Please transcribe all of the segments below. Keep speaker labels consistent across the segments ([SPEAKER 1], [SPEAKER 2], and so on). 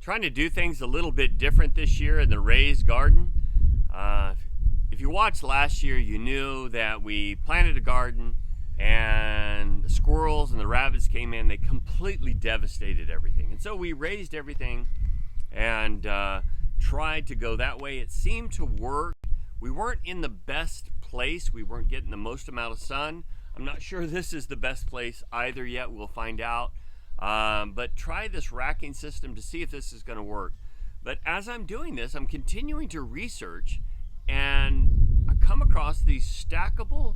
[SPEAKER 1] trying to do things a little bit different this year in the raised garden. If you watched last year, you knew that we planted a garden and the squirrels and the rabbits came in. They completely devastated everything. And so we raised everything and tried to go that way. It seemed to work. We weren't in the best place. We weren't getting the most amount of sun. I'm not sure this is the best place either yet. We'll find out. But try this racking system to see if this is going to work. But as I'm doing this, I'm continuing to research, and I come across these stackable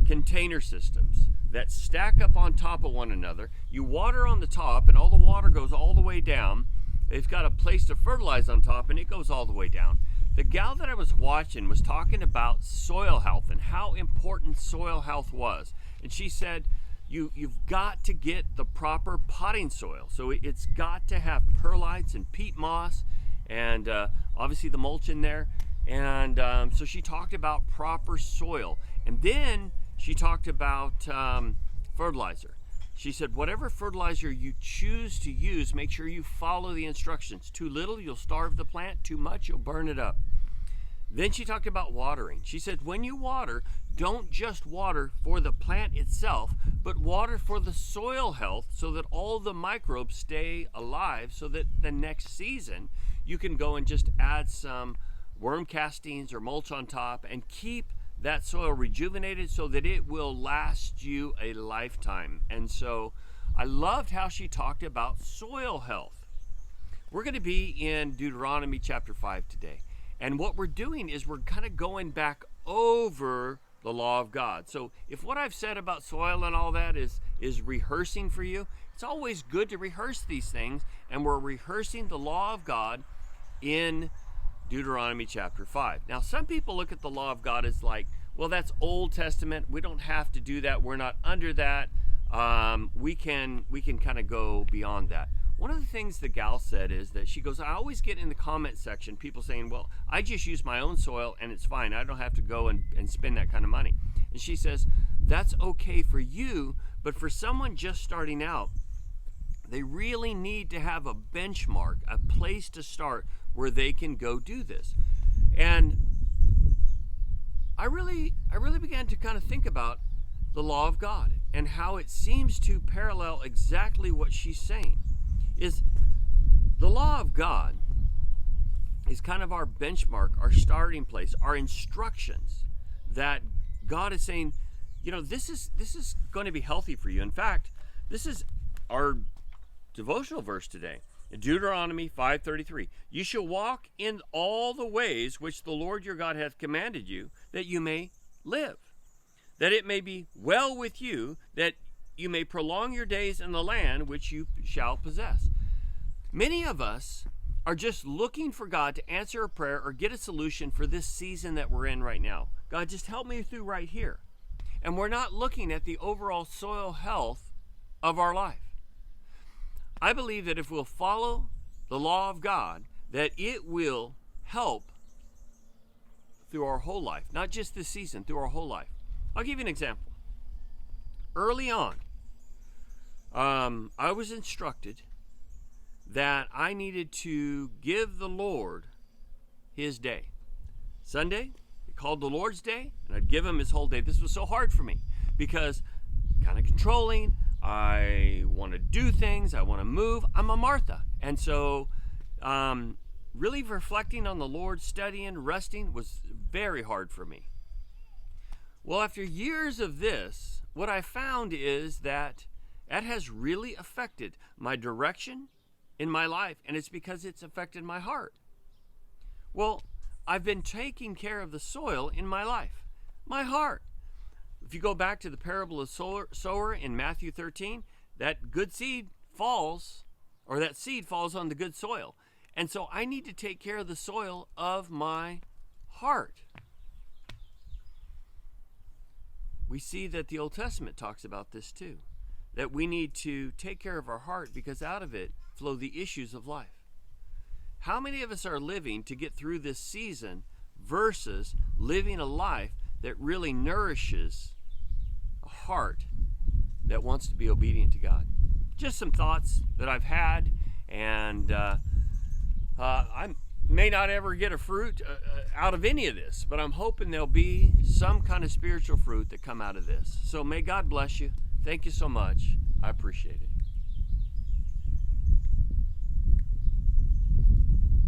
[SPEAKER 1] container systems that stack up on top of one another. You water on the top, and all the water goes all the way down. They've got a place to fertilize on top, and it goes all the way down. The gal that I was watching was talking about soil health and how important soil health was. And she said, You've got to get the proper potting soil. So it's got to have perlites and peat moss and obviously the mulch in there. And so she talked about proper soil. And then she talked about fertilizer. She said, whatever fertilizer you choose to use, make sure you follow the instructions. Too little, you'll starve the plant. Too much, you'll burn it up. Then she talked about watering. She said, when you water, don't just water for the plant itself, but water for the soil health so that all the microbes stay alive, so that the next season you can go and just add some worm castings or mulch on top and keep that soil rejuvenated so that it will last you a lifetime. And so I loved how she talked about soil health. We're going to be in Deuteronomy chapter 5 today. And what we're doing is we're kind of going back over the law of God. So if what I've said about soil and all that is rehearsing for you, it's always good to rehearse these things. And we're rehearsing the law of God in Deuteronomy chapter 5. Now, some people look at the law of God as like, well, that's Old Testament. We don't have to do that. We're not under that. We can kind of go beyond that. One of the things the gal said is that she goes, I always get in the comment section people saying, well, I just use my own soil and it's fine. I don't have to go and spend that kind of money. And she says, that's okay for you, but for someone just starting out, they really need to have a benchmark, a place to start where they can go do this. And I really began to kind of think about the law of God and how it seems to parallel exactly what she's saying. Is the law of God is kind of our benchmark, our starting place, our instructions that God is saying, this is going to be healthy for you. In fact, this is our devotional verse today. Deuteronomy 5:33. You shall walk in all the ways which the Lord your God hath commanded you, that you may live, that it may be well with you, that you may prolong your days in the land which you shall possess. Many of us are just looking for God to answer a prayer or get a solution for this season that we're in right now. God, just help me through right here. And we're not looking at the overall soil health of our life. I believe that if we'll follow the law of God, that it will help through our whole life, not just this season, through our whole life. I'll give you an example. Early on, I was instructed that I needed to give the Lord his day. Sunday, he called the Lord's day, and I'd give him his whole day. This was so hard for me because kind of controlling. I want to do things. I want to move. I'm a Martha. And so really reflecting on the Lord, studying, resting was very hard for me. Well, after years of this, what I found is that has really affected my direction in my life, and it's because it's affected my heart. Well, I've been taking care of the soil in my life, my heart. If you go back to the parable of sower in Matthew 13, that good seed falls, or that seed falls on the good soil. And so I need to take care of the soil of my heart. We see that the Old Testament talks about this too, that we need to take care of our heart because out of it flow the issues of life. How many of us are living to get through this season versus living a life that really nourishes a heart that wants to be obedient to God? Just some thoughts that I've had, and I may not ever get a fruit out of any of this, but I'm hoping there'll be some kind of spiritual fruit that come out of this. So may God bless you. Thank you so much. I appreciate it.